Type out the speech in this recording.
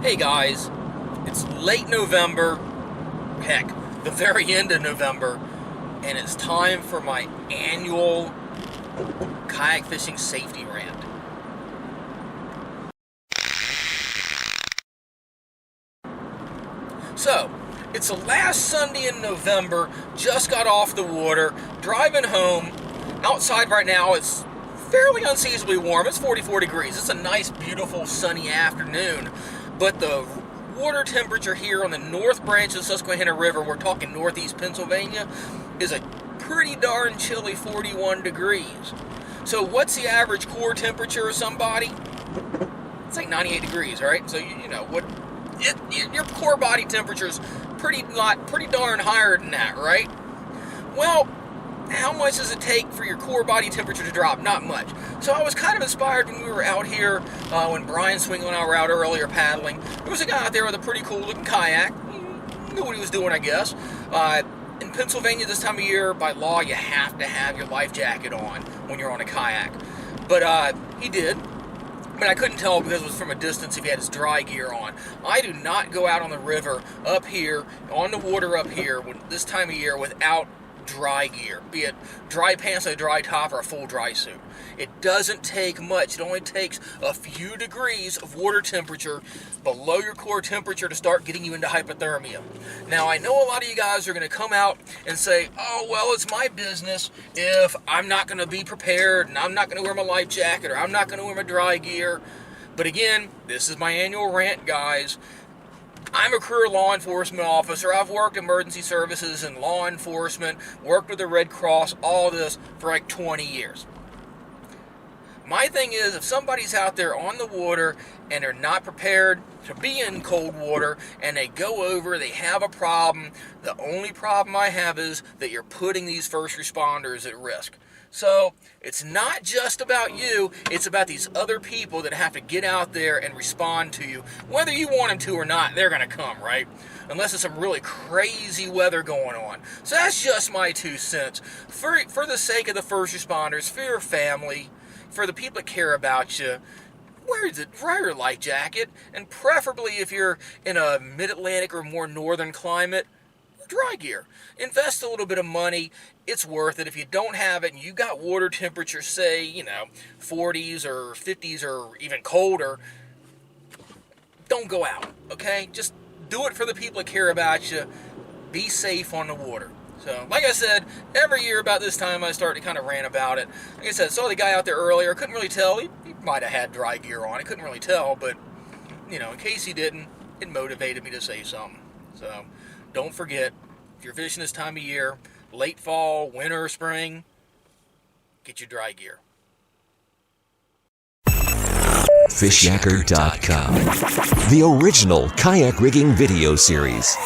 Hey guys, it's late November, heck, the very end of November, and it's time for my annual kayak fishing safety rant. So, it's the last Sunday in November, just got off the water, driving home. Outside right now, it's fairly unseasonably warm. It's 44 degrees. It's a nice, beautiful, sunny afternoon. But the water temperature here on the north branch of the Susquehanna River, we're talking northeast Pennsylvania, is a pretty darn chilly 41 degrees. So what's the average core temperature of somebody? It's like 98 degrees, right? So you know what? Your core body temperature is pretty darn higher than that, right? Well, how much does it take for your core body temperature to drop? Not much. So I was kind of inspired when we were out here, when Brian Swingle and I were out earlier paddling. There was a guy out there with a pretty cool looking kayak. He knew what he was doing, I guess. In Pennsylvania this time of year, by law, you have to have your life jacket on when you're on a kayak. But he did. But I couldn't tell because it was from a distance if he had his dry gear on. I do not go out on the river up here, on the water up here, this time of year without dry gear, be it dry pants, a dry top, or a full dry suit. It doesn't take much. It only takes a few degrees of water temperature below your core temperature to start getting you into hypothermia. Now, I know a lot of you guys are going to come out and say, oh, well, it's my business if I'm not going to be prepared and I'm not going to wear my life jacket or I'm not going to wear my dry gear. But again, this is my annual rant, guys. I'm a career law enforcement officer. I've worked emergency services and law enforcement, worked with the Red Cross, all this for like 20 years. My thing is, if somebody's out there on the water and they're not prepared to be in cold water and they go over, they have a problem, the only problem I have is that you're putting these first responders at risk. So it's not just about you, it's about these other people that have to get out there and respond to you. Whether you want them to or not, they're going to come, right? Unless it's some really crazy weather going on. So that's just my 2 cents. For the sake of the first responders, for your family, for the people that care about you, wear your life jacket. And preferably if you're in a mid-Atlantic or more northern climate, dry gear. Invest a little bit of money. It's worth it. If you don't have it and you got water temperature, say, 40s or 50s or even colder, don't go out, okay? Just do it for the people that care about you. Be safe on the water. So, like I said, every year about this time I start to kind of rant about it. Like I said, saw the guy out there earlier. Couldn't really tell. He might have had dry gear on. I couldn't really tell, but, in case he didn't, it motivated me to say something. So, don't forget, if you're fishing this time of year, late fall, winter, spring, get your dry gear. Fishyaker.com, the original kayak rigging video series.